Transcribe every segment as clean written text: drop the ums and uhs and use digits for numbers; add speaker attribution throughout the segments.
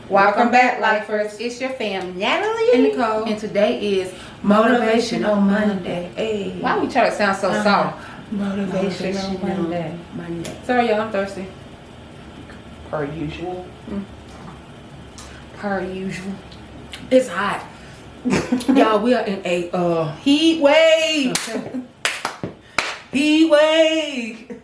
Speaker 1: Welcome back, lifers. It's your fam, Natalie
Speaker 2: and Nicole,
Speaker 1: and today is Motivational Monday. Hey. Why we try to sound so soft?
Speaker 2: Motivational
Speaker 1: Monday.
Speaker 2: Sorry, y'all, I'm thirsty.
Speaker 1: Per usual. Per usual.
Speaker 2: It's hot. Y'all, we are in a heat wave. Heat wave.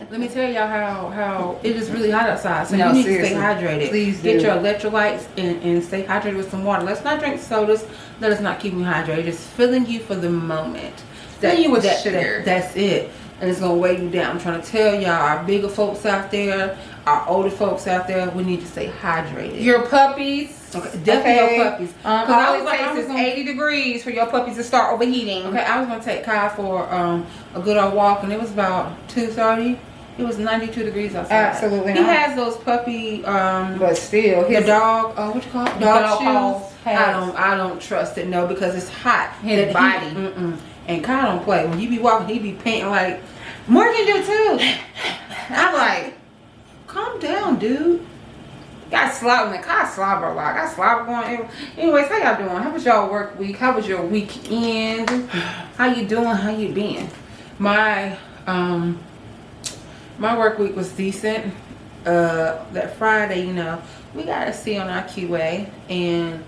Speaker 2: Let me tell y'all how it is really hot outside. So you need to stay hydrated.
Speaker 1: Please
Speaker 2: get your electrolytes and stay hydrated with some water. Let's not drink sodas. Let us not keep you hydrated. Just filling you for the moment.
Speaker 1: Filling you with sugar.
Speaker 2: That's it. And it's gonna weigh you down. I'm trying to tell y'all, our bigger folks out there, our older folks out there, we need to stay hydrated.
Speaker 1: Your puppies.
Speaker 2: Okay, definitely your puppies.
Speaker 1: Because I was like, it's 80 degrees for your puppies to start overheating.
Speaker 2: Okay, I was gonna take Kai for a good old walk, and it was about 2:30. It was 92 degrees outside.
Speaker 1: Absolutely
Speaker 2: He
Speaker 1: not.
Speaker 2: has those puppy
Speaker 1: but still,
Speaker 2: the dog what you call it? Dog shoes.
Speaker 1: pads.
Speaker 2: I don't trust it, no, because it's hot.
Speaker 1: His body.
Speaker 2: And Kai don't play. When you be walking, he be panting like Morgan do too. I'm like, calm down, dude.
Speaker 1: Got slobber. The car slobber a lot. Got slobber going. Anyways, how y'all doing? How was y'all work week? How was your weekend? How you doing? How you been?
Speaker 2: My work week was decent. That Friday, you know, we got a C on our QA, and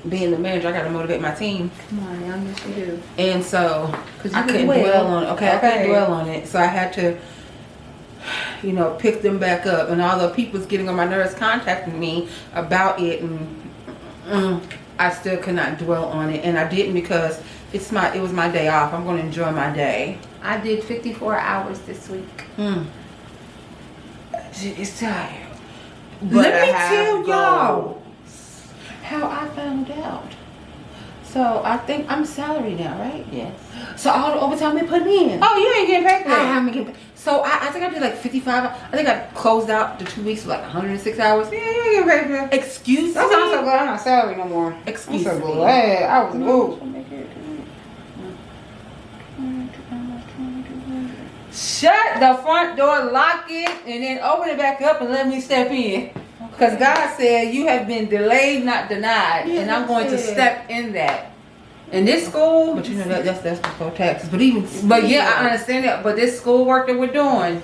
Speaker 2: being the manager, I got to motivate my team.
Speaker 1: Come on, y'all. Yes, you do.
Speaker 2: And so
Speaker 1: Cause
Speaker 2: I couldn't dwell on it. Okay, I couldn't dwell on it. So I had to, you know, pick them back up. And although people's getting on my nerves contacting me about it, and I still could not dwell on it. And I didn't because it was my day off. I'm going to enjoy my day.
Speaker 1: I did 54 hours this week.
Speaker 2: It's tired.
Speaker 1: Let me tell
Speaker 2: y'all how I found out. So I think I'm salary now, right?
Speaker 1: Yes.
Speaker 2: So all the overtime they put in.
Speaker 1: Oh, you ain't getting paid for
Speaker 2: I
Speaker 1: that.
Speaker 2: haven't getting paid. So I think I did like 55. I think I closed out the 2 weeks for like 106 hours.
Speaker 1: Yeah, you ain't getting paid for that.
Speaker 2: Excuse
Speaker 1: That's why I'm so
Speaker 2: me.
Speaker 1: glad I'm not salary no more.
Speaker 2: Excuse
Speaker 1: I'm so
Speaker 2: me.
Speaker 1: glad. I was moved. Shut the front door, lock it, and then open it back up and let me step in. Because God said you have been delayed, not denied.
Speaker 2: Yeah,
Speaker 1: and I'm going to
Speaker 2: that's it.
Speaker 1: step in that. In this school,
Speaker 2: But you know that's before taxes.
Speaker 1: but yeah, I understand that. But this school work that we're doing,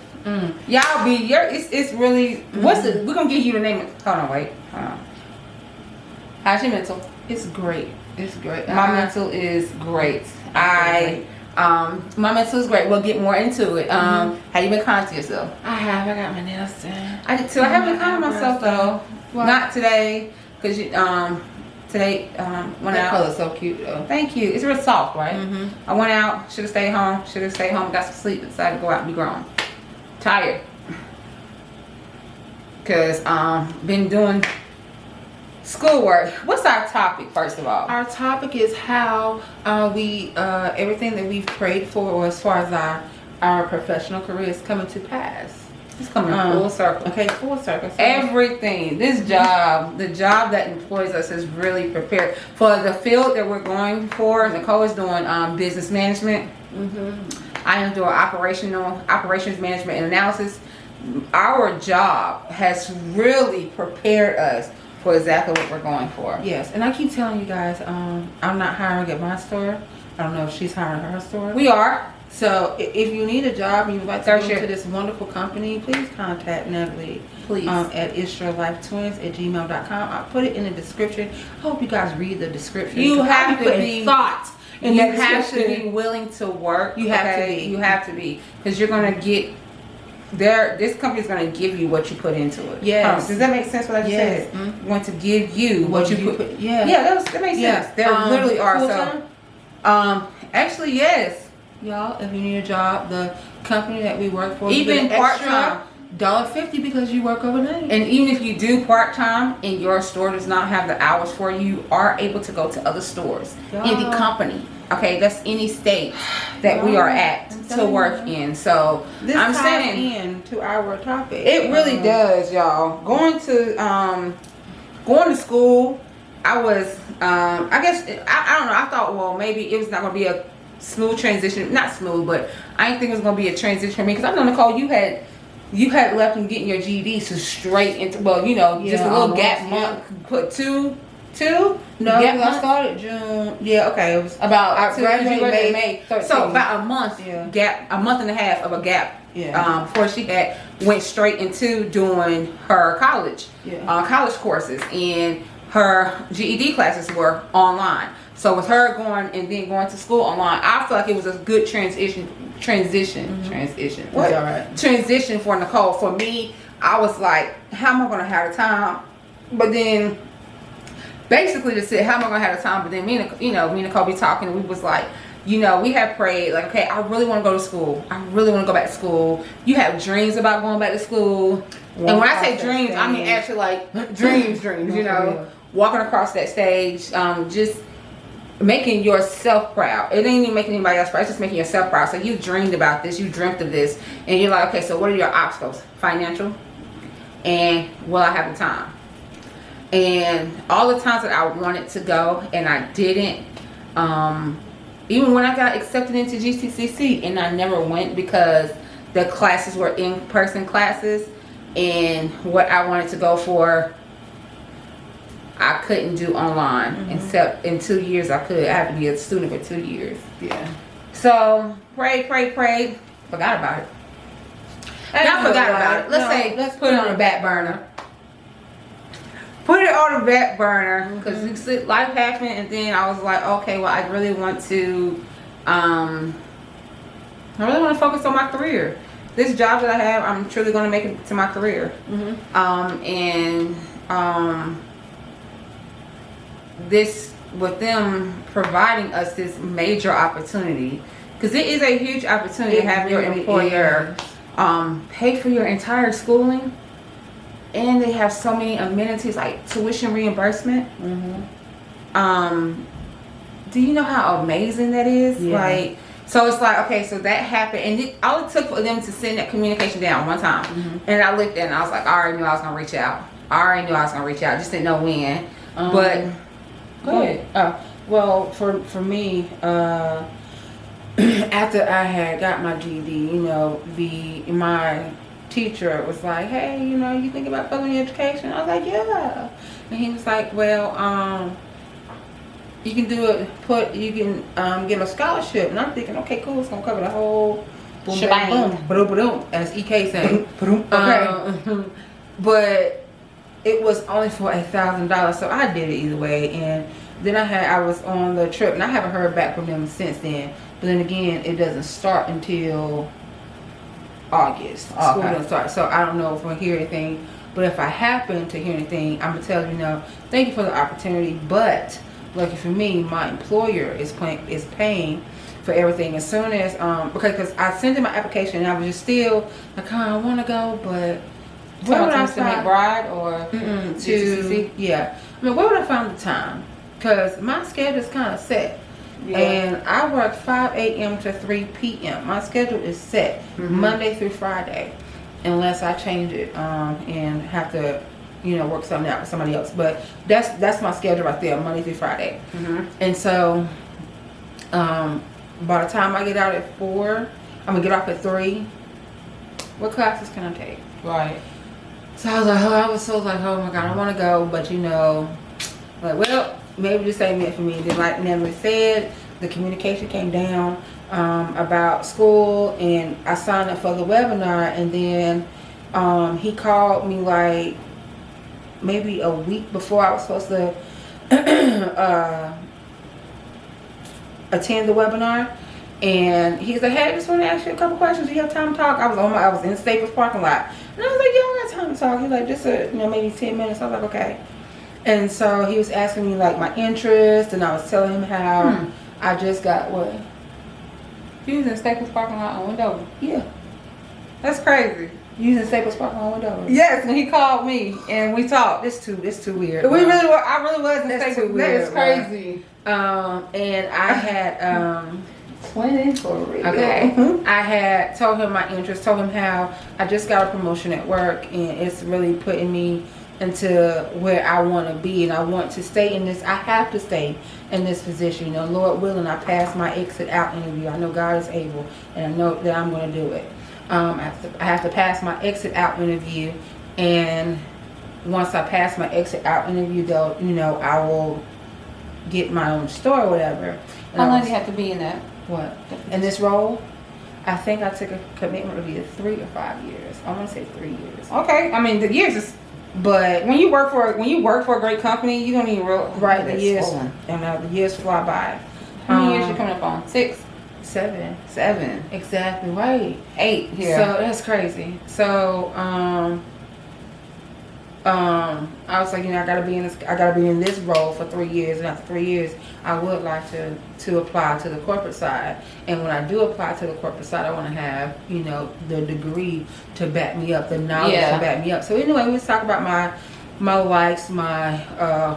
Speaker 1: y'all be it's really what's the we're gonna give you the name of, hold on. How's your mental?
Speaker 2: It's great. It's great.
Speaker 1: My mental is great. My mental is great. We'll get more into it. How you been kind to yourself?
Speaker 2: I got my nails done.
Speaker 1: I did too. I haven't been kind to myself though.
Speaker 2: Why?
Speaker 1: Not today, cause you today went
Speaker 2: That
Speaker 1: out.
Speaker 2: color's so cute though.
Speaker 1: Thank you. It's real soft, right? I went out. Should have stayed home. Got some sleep. Decided to go out and be grown. Tired. Cause been doing schoolwork. What's our topic first of all?
Speaker 2: Our topic is how we everything that we've prayed for, or as far as our professional career, is coming to pass.
Speaker 1: It's coming full circle.
Speaker 2: Okay, full circle. So
Speaker 1: Everything. This job, the job that employs us, is really prepared for the field that we're going for. Nicole is doing business management. I am doing operations management and analysis. Our job has really prepared us for exactly what we're going for.
Speaker 2: yes, and I keep telling you guys, I'm not hiring at my store. I don't know if she's hiring at her store.
Speaker 1: We are.
Speaker 2: So if you need a job and you'd like to
Speaker 1: Third
Speaker 2: go
Speaker 1: shift.
Speaker 2: to this wonderful company, please contact Natalie.
Speaker 1: Please.
Speaker 2: At isyourlifetwins@gmail.com. I'll put it in the description. I hope you guys read the description.
Speaker 1: You
Speaker 2: I'll
Speaker 1: have to
Speaker 2: putting
Speaker 1: be
Speaker 2: thoughts.
Speaker 1: And you have to be willing to work.
Speaker 2: You have to be.
Speaker 1: You have to be, because you're gonna get there. This company is gonna give you what you put into it.
Speaker 2: Yes.
Speaker 1: Does that make sense? What I just
Speaker 2: Yes.
Speaker 1: said? Going to give you what you put.
Speaker 2: Yeah.
Speaker 1: Yeah, that makes sense. There literally are.
Speaker 2: full-time?
Speaker 1: So, actually, yes.
Speaker 2: Y'all, if you need a job, the company that we work for,
Speaker 1: Even
Speaker 2: you get an extra
Speaker 1: part-time.
Speaker 2: $1.50 because you work overnight.
Speaker 1: And even if you do part-time and your store does not have the hours for you, you are able to go to other stores in the
Speaker 2: Y'all.
Speaker 1: company. Okay, that's any state that we are at
Speaker 2: I'm
Speaker 1: to
Speaker 2: telling
Speaker 1: work
Speaker 2: you.
Speaker 1: in. So
Speaker 2: This
Speaker 1: I'm
Speaker 2: ties
Speaker 1: saying
Speaker 2: in to our topic.
Speaker 1: it really does, y'all. Going to school, I was I guess I don't know. I thought, well, maybe it was not gonna be a smooth transition. Not smooth, but I didn't think it was gonna be a transition for me, because I know, Nicole, you had you had left and getting your GED so straight into, well, you know, just a little gap month, put two?
Speaker 2: No,
Speaker 1: gap
Speaker 2: I
Speaker 1: month?
Speaker 2: started June. Yeah, okay. It was
Speaker 1: About
Speaker 2: I graduated
Speaker 1: May
Speaker 2: 13th.
Speaker 1: So about a month gap, a month and a half of a gap. Before she went straight into doing her college courses, and her GED classes were online. So with her going and then going to school online, I feel like it was a good transition. What?
Speaker 2: All right.
Speaker 1: Transition for Nicole. For me, I was like, how am I going to have the time? But then, basically, to say, how am I going to have the time? But then me and Nicole be talking, and we was like, you know, we have prayed, like, okay, I really want to go to school. I really want to go back to school. You have dreams about going back to school. And when I say dreams, I mean actually like dreams, you know, walking across that stage, just making yourself proud. It ain't even making anybody else proud. It's just making yourself proud. So you dreamed about this, you dreamt of this, and you're like, okay, so what are your obstacles? Financial, and will I have the time? And all the times that I wanted to go and I didn't, even when I got accepted into GCCC and I never went because the classes were in-person classes, and what I wanted to go for I couldn't do online. Except in 2 years I could. I had to be a student for 2 years.
Speaker 2: Yeah.
Speaker 1: So prayed, forgot about it. Not forgot about it. Let's put it on the back burner. Put it on the back burner because life happened, and then I was like, okay, well, I really want to focus on my career. This job that I have, I'm truly going to make it to my career. This, with them providing us this major opportunity, because it is a huge opportunity to have your employer pay for your entire schooling, and they have so many amenities like tuition reimbursement. Do you know how amazing that is? Like, so it's like, okay, so that happened, and all it took for them to send that communication down one time, and I looked at it and I was like, I already knew I was gonna reach out. Just didn't know when. But go ahead.
Speaker 2: Well, for me, after I had got my GED, you know, my teacher was like, hey, you know, you think about furthering your education? I was like, yeah. And he was like, well, you can do it, get a scholarship. And I'm thinking, okay, cool, it's gonna cover the whole boom, bang, boom, boom, as EK saying. But it was only for $1,000, so I did it either way. And then I was on the trip, and I haven't heard back from them since then. But then again, it doesn't start until August. School doesn't start, so I don't know if we'll hear anything. But if I happen to hear anything, I'm gonna tell you, no, thank you for the opportunity. But lucky for me, my employer is paying for everything. As soon as because I sent in my application, and I was just still like, I want to go, but where would I find
Speaker 1: McBride or
Speaker 2: yeah? I mean, where would I find the time? Because my schedule is kind of set. And I work 5 a.m. to 3 p.m. My schedule is set Monday through Friday, unless I change it and have to, you know, work something out with somebody else. But that's my schedule right there, Monday through Friday. And so by the time I get out at 4, I'm gonna get off at 3. What classes can I take?
Speaker 1: Right.
Speaker 2: So I was like, oh my God, I want to go, but you know, like, well, maybe this ain't meant for me. Then, like Natalie said, the communication came down about school, and I signed up for the webinar, and then he called me like maybe a week before I was supposed to attend the webinar. And he's like, hey, I just want to ask you a couple questions. Do you have time to talk? I was in Staples parking lot. And I was like, yeah, I got time to talk. He's like, just maybe 10 minutes. I was like, okay. And so he was asking me like my interest, and I was telling him how I just got what?
Speaker 1: You was in Staples parking lot on Wendover?
Speaker 2: Yeah.
Speaker 1: That's crazy.
Speaker 2: You was in Staples parking lot on Wendover?
Speaker 1: Yes, when he called me and we talked.
Speaker 2: This too weird.
Speaker 1: I really was in
Speaker 2: That's
Speaker 1: Staples.
Speaker 2: too weird.
Speaker 1: That is crazy.
Speaker 2: And I had
Speaker 1: Twinning for real.
Speaker 2: okay. I had told him my interest, told him how I just got a promotion at work, and it's really putting me into where I want to be, and I want to stay in this. I have to stay in this position. You know, Lord willing, I passed my exit out interview. I know God is able, and I know that I'm going to do it. I have to pass my exit out interview, and once I pass my exit out interview, though, I will get my own store or whatever.
Speaker 1: How long do you have to be in that?
Speaker 2: What? In this role? I think I took a commitment to be 3 or 5 years. I want to say 3 years.
Speaker 1: Okay, I mean the years is, but when you work for a great company, you don't even realize.
Speaker 2: Right, the years, and the years fly by.
Speaker 1: How many years you coming up on? 6,
Speaker 2: 7.
Speaker 1: 7,
Speaker 2: Exactly right.
Speaker 1: 8 here.
Speaker 2: So that's crazy. So I was like, I gotta be in this role for 3 years, and after 3 years, I would like to apply to the corporate side. And when I do apply to the corporate side, I want to have the degree to back me up, the knowledge to back me up. So anyway, we was talking about my likes, my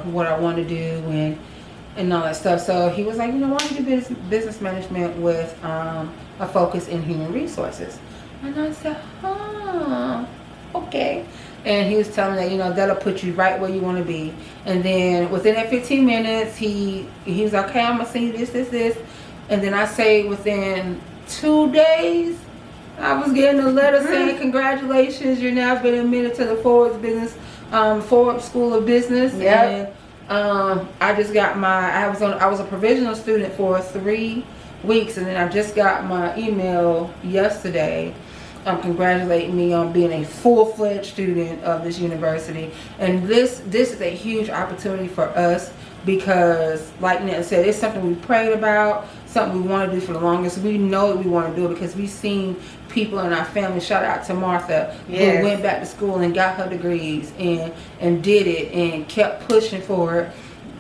Speaker 2: what I want to do, and all that stuff. So he was like, why don't you do business management with a focus in human resources? And I said, okay. And he was telling me that, that'll put you right where you want to be. And then within that 15 minutes, he was like, okay, I'm going to send you this. And then I say within 2 days, I was getting a letter saying, congratulations, you're now been admitted to the Forbes School of Business.
Speaker 1: Yep.
Speaker 2: And I just got I was a provisional student for 3 weeks, and then I just got my email yesterday congratulating me on being a full-fledged student of this university. And this is a huge opportunity for us, because like Nat said, it's something we prayed about, something we want to do for the longest. We know that we want to do it because we've seen people in our family, shout out to Martha, who went back to school and got her degrees and did it and kept pushing for it.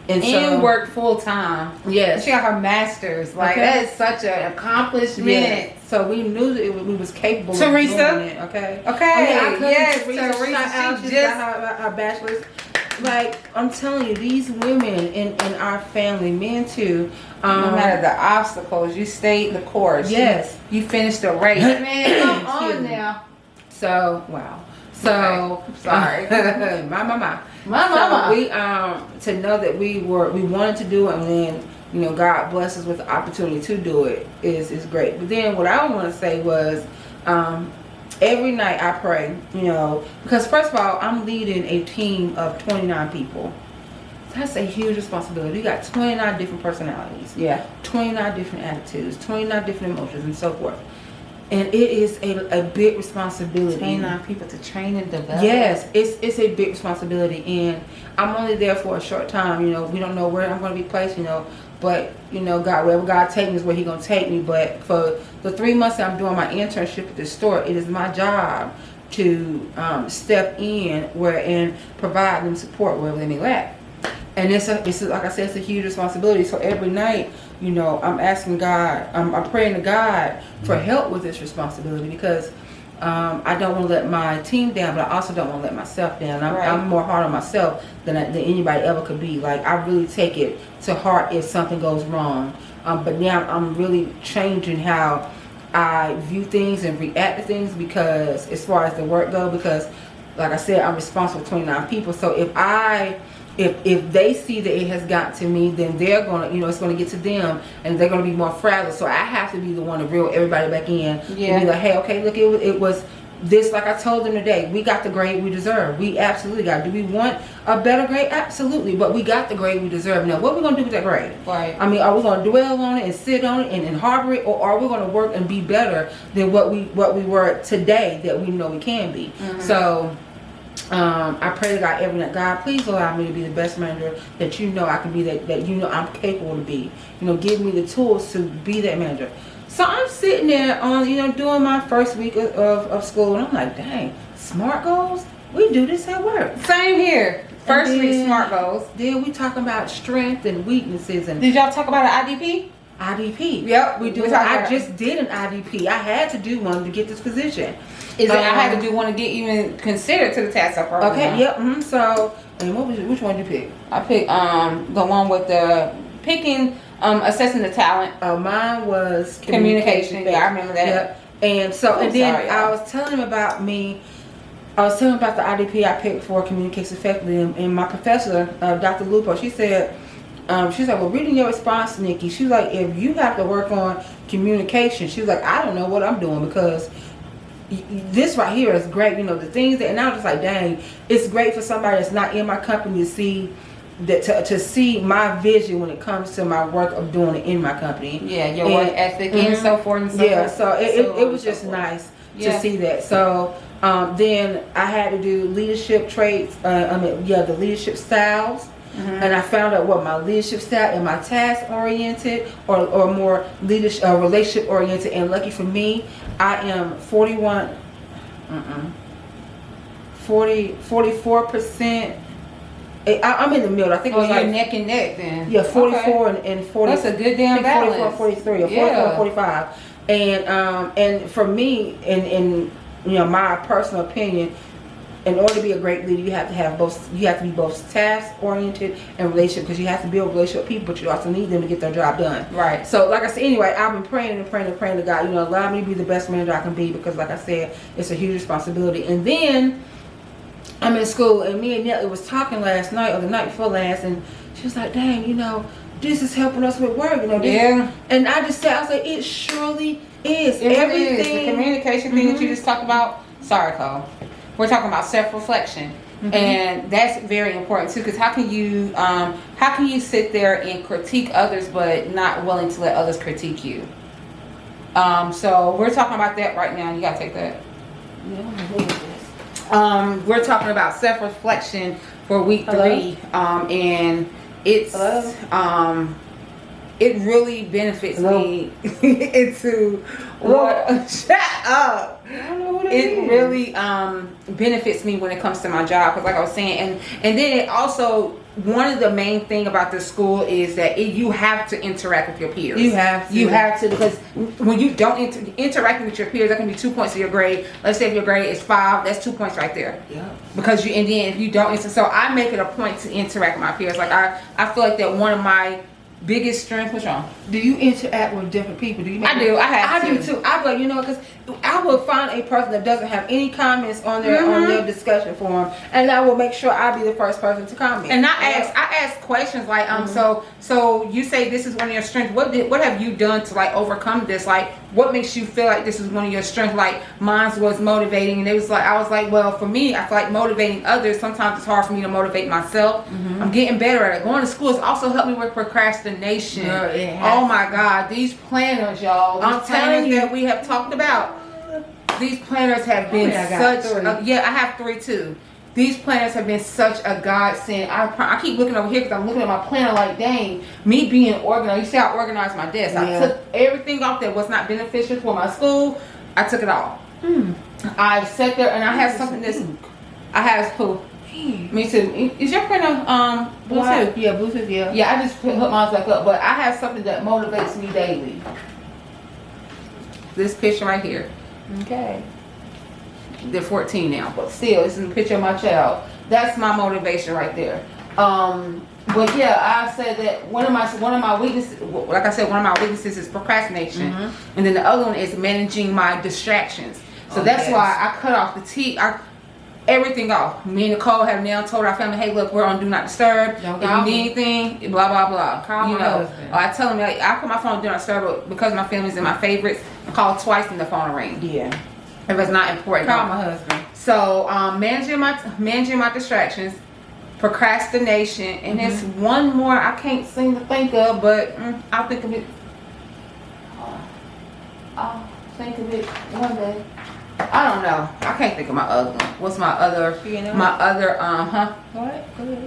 Speaker 2: And
Speaker 1: worked full time.
Speaker 2: Yes.
Speaker 1: She got her master's. Like, that is such an accomplishment.
Speaker 2: Yeah. So we knew that we was capable
Speaker 1: Teresa.
Speaker 2: of doing it. Okay.
Speaker 1: Yes,
Speaker 2: Teresa. She just got her bachelor's. Like, I'm telling you, these women in our family, men too.
Speaker 1: No matter the obstacles, you stayed the course.
Speaker 2: Yes.
Speaker 1: You finished the race. Man, come on now.
Speaker 2: So, wow. So,
Speaker 1: okay. Sorry.
Speaker 2: my.
Speaker 1: So
Speaker 2: we to know that we wanted to do it, and then God blessed us with the opportunity to do it is great. But then what I want to say was every night I pray, because first of all, I'm leading a team of 29 people. That's a huge responsibility. You got 29 different personalities.
Speaker 1: Yeah.
Speaker 2: 29 different attitudes, 29 different emotions, and so forth. And it is a big responsibility.
Speaker 1: 29 people to train and develop.
Speaker 2: Yes, it's a big responsibility, and I'm only there for a short time. We don't know where I'm going to be placed. But God, wherever God take me is where He gonna take me. But for the 3 months that I'm doing my internship at the store, it is my job to step in and provide them support wherever they may lack. And it's like I said, it's a huge responsibility. So every night, I'm asking God, I'm praying to God for help with this responsibility, because I don't want to let my team down, but I also don't want to let myself down. I'm more hard on myself than anybody ever could be. Like, I really take it to heart if something goes wrong. But now I'm really changing how I view things and react to things, because as far as the work goes, because like I said, I'm responsible for 29 people. So if they see that it has got to me, then they're gonna, it's gonna get to them, and they're gonna be more fragile. So I have to be the one to reel everybody back in.
Speaker 1: Yeah.
Speaker 2: And be like, hey, okay, look, it was this. Like I told them today, we got the grade we deserve. We absolutely got. Do we want a better grade? Absolutely, but we got the grade we deserve. Now, what are we gonna do with that grade?
Speaker 1: Right.
Speaker 2: I mean, are we gonna dwell on it and sit on it and harbor it, or are we gonna work and be better than what we were today that we know we can be?
Speaker 1: Mm-hmm.
Speaker 2: So. I pray to God every night, God, please allow me to be the best manager that I can be, that I'm capable to be. Give me the tools to be that manager. So I'm sitting there on, doing my first week of school, and I'm like, dang, SMART goals? We do this at work.
Speaker 1: Same here. First week SMART goals.
Speaker 2: Then we talking about strength and weaknesses. And
Speaker 1: did y'all talk about an IDP?
Speaker 2: IDP.
Speaker 1: Yep,
Speaker 2: we do. I just did an IDP. I had to do one to get this position.
Speaker 1: I had to do one to get even considered to the tax program.
Speaker 2: Okay. Yep. Mm-hmm. So, and which one did you pick?
Speaker 1: I picked the one with the picking, assessing the talent.
Speaker 2: Mine was
Speaker 1: communication. Yeah, I remember that.
Speaker 2: Yep. And so, I was telling him about me. I was telling him about the IDP I picked for communication effectively, and my professor, Dr. Lupo, she said. She's like, well, reading your response, Nikki, she's like, if you have to work on communication, she's like, I don't know what I'm doing, because this right here is great. You know, the things that, and I was just like, dang, it's great for somebody that's not in my company to see that, to see my vision when it comes to my work of doing it in my company.
Speaker 1: Yeah, your work ethic and so forth and so
Speaker 2: Yeah,
Speaker 1: forth.
Speaker 2: so it was just nice to see that. So then I had to do leadership traits. The leadership styles. And I found out what my leadership style, am I task oriented or more leadership relationship oriented? And lucky for me, I am 44%. I'm in the middle. I think it was
Speaker 1: you're
Speaker 2: like
Speaker 1: neck and neck then.
Speaker 2: Yeah, 44 and 40.
Speaker 1: That's a good damn balance.
Speaker 2: 44 and 43 or 44 and 45. And for me, in you know, my personal opinion, in order to be a great leader, you have to have both. You have to be both task oriented and relationship, because you have to build relationship with people, but you also need them to get their job done.
Speaker 1: Right.
Speaker 2: So, like I said, anyway, I've been praying and praying and praying to God, you know, allow me to be the best manager I can be, because, like I said, it's a huge responsibility. And then I'm in school, and me and Nelly was talking last night or the night before last, and she was like, "Dang, you know, this is helping us with work, you know." This. And I just said, I was like, it surely is.
Speaker 1: It really
Speaker 2: Everything.
Speaker 1: is. The communication thing that you just talked about. Sorry, Cole. We're talking about self-reflection, and that's very important too. Because how can you sit there and critique others, but not willing to let others critique you? So we're talking about that right now. You gotta take that. We're talking about self-reflection for week 3, and it's it really benefits me into what. Shut up.
Speaker 2: I don't know what
Speaker 1: It really benefits me when it comes to my job, because like I was saying, and then it also, one of the main thing about this school is that you have to interact with your peers. You have to, because when you don't interact with your peers, that can be 2 points of your grade. Let's say if your grade is 5, that's 2 points right there.
Speaker 2: Yeah.
Speaker 1: Because and then if you don't, so I make it a point to interact with my peers. Like I feel like that one of my biggest strength. What's wrong?
Speaker 2: Do you interact with different people? Do you?
Speaker 1: I do. I
Speaker 2: do too. I be like, you know, because I will find a person that doesn't have any comments on their discussion forum, and I will make sure I be the first person to comment.
Speaker 1: And I ask questions like, so you say this is one of your strengths. What have you done to like overcome this? Like, what makes you feel like this is one of your strengths? Like, mine was motivating, and it was like, I was like, well, for me, I feel like motivating others. Sometimes it's hard for me to motivate myself. I'm getting better at it. Going to school has also helped me with procrastination. Oh my God, these planners, y'all. I'm telling you that we have talked about. These planners have been I have 3 too. These planners have been such a godsend. I keep looking over here because I'm looking at my planner like, dang, me being organized. You see how I organized my desk. I took everything off that was not beneficial for my school. I took it off. I sat there and I have something I have who? Me too. Is your printer Bluetooth?
Speaker 2: Yeah, Bluetooth, yeah.
Speaker 1: Yeah, I just hooked mine back up, but I have something that motivates me daily. This picture right here. Okay. They're 14 now, but still, this is a picture of my child. That's my motivation right there. But yeah, I said that one of my weaknesses, like I said, one of my weaknesses is procrastination, and then the other one is managing my distractions. So that's why I cut off the everything off. Me and Nicole have now told our family, hey, look, we're on Do Not Disturb. If you need anything, blah, blah, blah.
Speaker 2: Call my husband.
Speaker 1: I tell him, like, I put my phone on Do Not Disturb, but because my family's in my favorites, I call twice and the phone will ring.
Speaker 2: Yeah.
Speaker 1: If it's not important.
Speaker 2: Call my husband.
Speaker 1: So, managing my distractions, procrastination, and there's one more I can't seem to think of, but I'll think of it. I'll think of it one day. I don't know. I can't think of my other one. What's my other? What?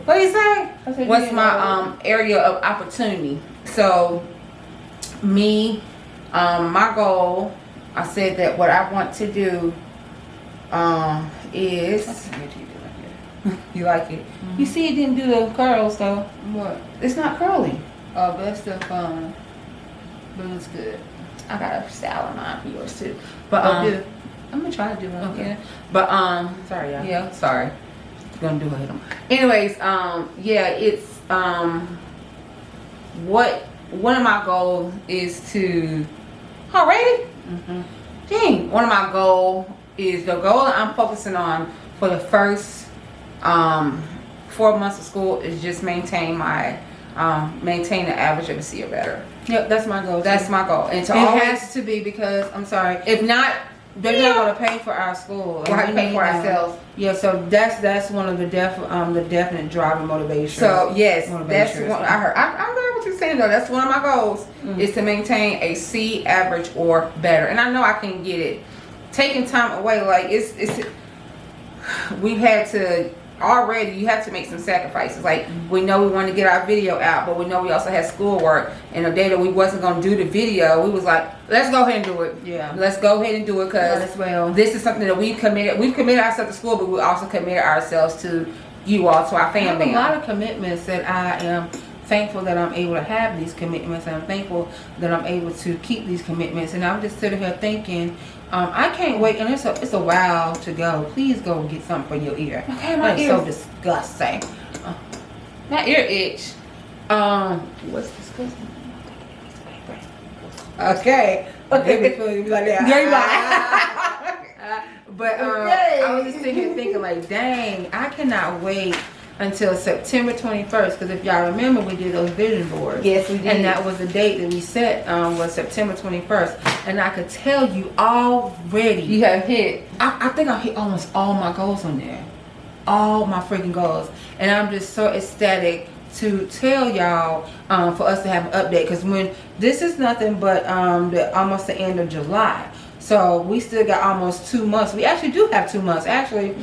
Speaker 1: What do you say? What's my area of opportunity? So, me, my goal. I said that what I want to do is. You like it? You see, it didn't do the curls though.
Speaker 2: What?
Speaker 1: It's not curly.
Speaker 2: Oh, but that's still fun. But it's good.
Speaker 1: I got a style in mind for yours too. But
Speaker 2: I'm gonna try to do one.
Speaker 1: Okay. Yeah. But
Speaker 2: sorry, y'all.
Speaker 1: Yeah, sorry. Gonna do it. Anyways, yeah, it's what one of my goals is to already? Dang, one of my goal is the goal that I'm focusing on for the first 4 months of school is just maintain the average of a C or better.
Speaker 2: Yep, that's my goal.
Speaker 1: That's my goal. And
Speaker 2: it has to be, because I'm sorry.
Speaker 1: If not,
Speaker 2: they're not going to pay for our school.
Speaker 1: We'll have to pay for ourselves.
Speaker 2: Yeah, so that's one of the definite driving motivation.
Speaker 1: So yes, that's what I heard. I'm glad what you're saying though. That's one of my goals is to maintain a C average or better, and I know I can get it. Taking time away, like it's we've had to already. You have to make some sacrifices. Like we know we want to get our video out, but we know we also had schoolwork. And the day that we wasn't going to do the video, we was like, let's go ahead and do it.
Speaker 2: Yeah,
Speaker 1: let's go ahead and do it because this is something that we've committed. We've committed ourselves to school, but we also committed ourselves to you all, to our family.
Speaker 2: I have a lot of commitments that I am thankful that I'm able to have these commitments, and I'm thankful that I'm able to keep these commitments. And I'm just sitting here thinking, I can't wait, and it's a while to go. Please go and get something for your ear.
Speaker 1: Okay, my
Speaker 2: ear. So disgusting.
Speaker 1: My ear itch.
Speaker 2: What's disgusting? Okay. Okay. Like that. But I was just sitting here thinking, like, dang, I cannot wait until September 21st, because if y'all remember, we did those vision boards.
Speaker 1: Yes, we did.
Speaker 2: And that was the date that we set, was September 21st. And I could tell you already.
Speaker 1: You have hit.
Speaker 2: I think I hit almost all my goals on there. All my freaking goals. And I'm just so ecstatic to tell y'all, for us to have an update. Because when this is nothing but almost the end of July. So we still got almost 2 months. We actually do have 2 months, actually,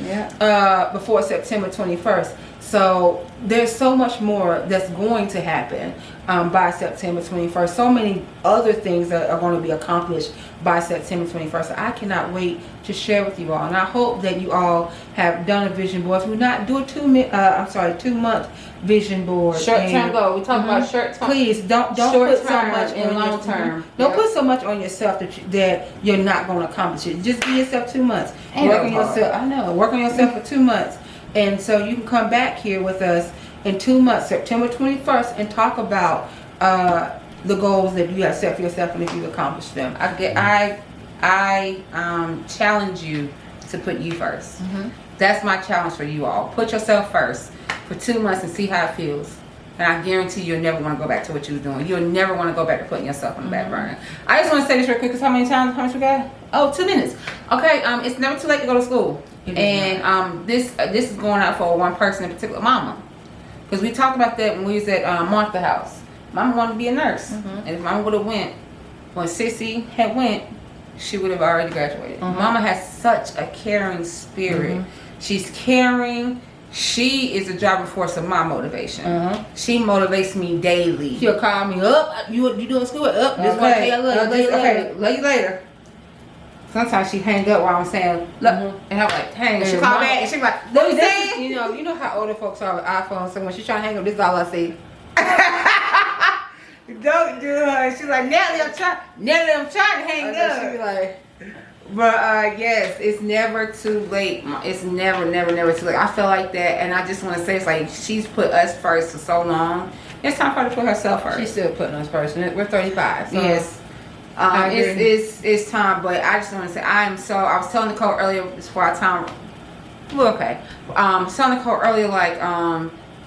Speaker 2: before September 21st. So there's so much more that's going to happen by September 21st. So many other things that are going to be accomplished by September 21st. So I cannot wait to share with you all. And I hope that you all have done a vision board. We're not doing 2 month vision board.
Speaker 1: Short-term goal. We talk about short-term.
Speaker 2: Please don't put so much
Speaker 1: and
Speaker 2: on
Speaker 1: long-term.
Speaker 2: Don't put so much on yourself that you're not going to accomplish it. Just give yourself 2 months. Work on yourself. I know. Work on yourself for 2 months. And so you can come back here with us in 2 months, September 21st, and talk about the goals that you have set for yourself and if you've accomplished them.
Speaker 1: I challenge you to put you 1st. That's my challenge for you all. Put yourself first for 2 months and see how it feels. And I guarantee you'll never want to go back to what you were doing. You'll never want to go back to putting yourself on the back burner. I just want to say this real quick, because how much we got? Oh, 2 minutes. Okay, it's never too late to go to school. And this is going out for one person in particular, Mama. Because we talked about that when we was at Martha House. Mama wanted to be a nurse. And if Mama would have went, when Sissy had went, she would have already graduated. Mama has such a caring spirit. She's caring. She is a driving force of my motivation. She motivates me daily.
Speaker 2: She'll call me up. You doing school? Up. Just want to say I love you.
Speaker 1: Okay, love you later. Sometimes she hang up while I'm saying, look, and I'm like, hang. She call back and she's like, what you saying?
Speaker 2: You know how older folks are with iPhones. So when she's trying to hang up, this is all I see.
Speaker 1: Don't do her. She's like, Natalie, I'm trying to hang up.
Speaker 2: She be like,
Speaker 1: but yes, it's never too late. It's never too late. I feel like that, and I just want to say, it's like she's put us first for so long. It's time for her to put herself first.
Speaker 2: She's still putting us first. We're 35. So
Speaker 1: yes. It's time, but I just want to say I was telling Nicole earlier before our time. Well, okay. Telling Nicole earlier, like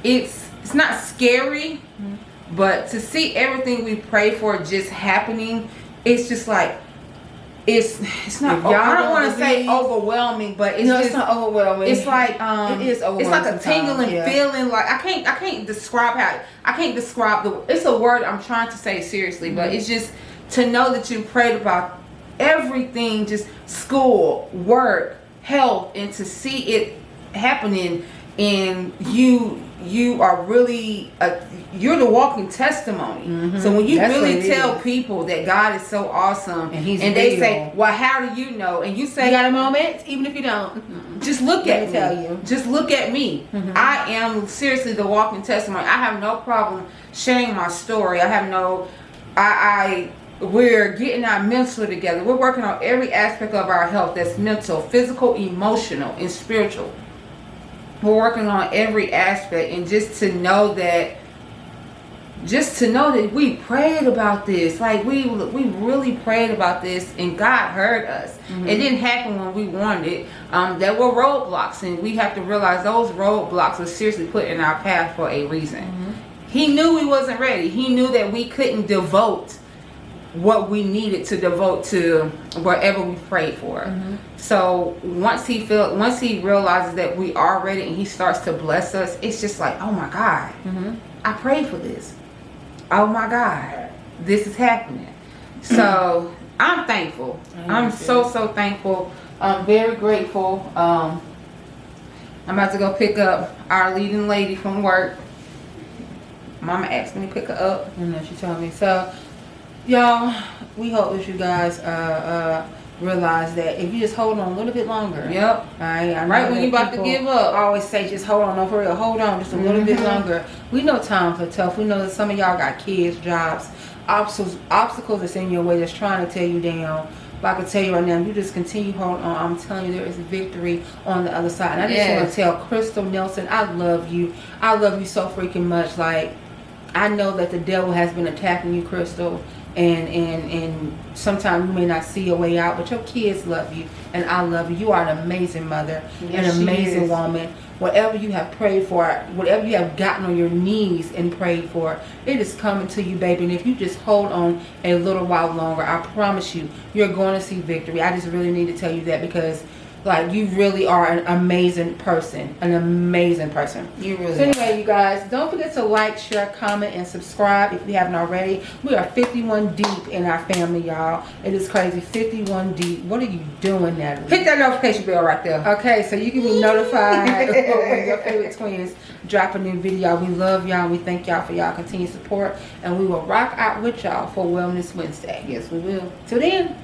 Speaker 1: it's not scary, but to see everything we pray for just happening, it's just like it's not. I don't want to say overwhelming, but it's
Speaker 2: not overwhelming.
Speaker 1: It's like
Speaker 2: it is overwhelming.
Speaker 1: It's like a tingling feeling. Like I can't describe it's a word I'm trying to say seriously, but it's just to know that you prayed about everything, just school, work, health, and to see it happening, and you are really you're the walking testimony. So when you really tell people that God is so awesome, and they say, well, how do you know? And you say,
Speaker 2: you got a moment, even if you don't.
Speaker 1: Just look at me.
Speaker 2: Tell you.
Speaker 1: Just look at me. I am seriously the walking testimony. I have no problem sharing my story. We're getting our mental together. We're working on every aspect of our health. That's mental, physical, emotional, and spiritual. We're working on every aspect, and just to know that we prayed about this, like we really prayed about this, and God heard us. It didn't happen when we wanted it. There were roadblocks, and we have to realize those roadblocks were seriously put in our path for a reason. He knew we wasn't ready. He knew that we couldn't devote what we needed to devote to whatever we prayed for. So once he realizes that we are ready and he starts to bless us, it's just like, oh my God, I prayed for this. Oh my God, this is happening. So I'm thankful. I'm so thankful. I'm very grateful. I'm about to go pick up our leading lady from work. Mama asked me to pick her up.
Speaker 2: I know she told me. So, y'all, we hope that you guys realize that if you just hold on a little bit longer.
Speaker 1: Yep.
Speaker 2: Right
Speaker 1: when you about to give up.
Speaker 2: I always say just hold on. No, for real. Hold on just a little bit longer. We know times are tough. We know that some of y'all got kids, jobs, obstacles that's in your way that's trying to tear you down. But I can tell you right now, you just continue holding on. I'm telling you, there is victory on the other side. And I just want to tell Crystal Nelson, I love you. I love you so freaking much. Like, I know that the devil has been attacking you, Crystal, and sometimes you may not see a way out, but your kids love you, and I love you. You are an amazing mother, an amazing woman. Whatever you have prayed for, whatever you have gotten on your knees and prayed for, it is coming to you, baby. And if you just hold on a little while longer, I promise you, you're going to see victory. I just really need to tell you that because, like, you really are an amazing person. An amazing person.
Speaker 1: You really
Speaker 2: So anyway, you guys, don't forget to like, share, comment, and subscribe if you haven't already. We are 51 deep in our family, y'all. It is crazy. 51 deep. What are you doing, Natalie?
Speaker 1: hit that notification bell right there.
Speaker 2: Okay, so you can be notified when your favorite twins drop a new video. We love y'all. And we thank y'all for y'all continued support. And we will rock out with y'all for Wellness Wednesday.
Speaker 1: Yes, we will.
Speaker 2: Till then.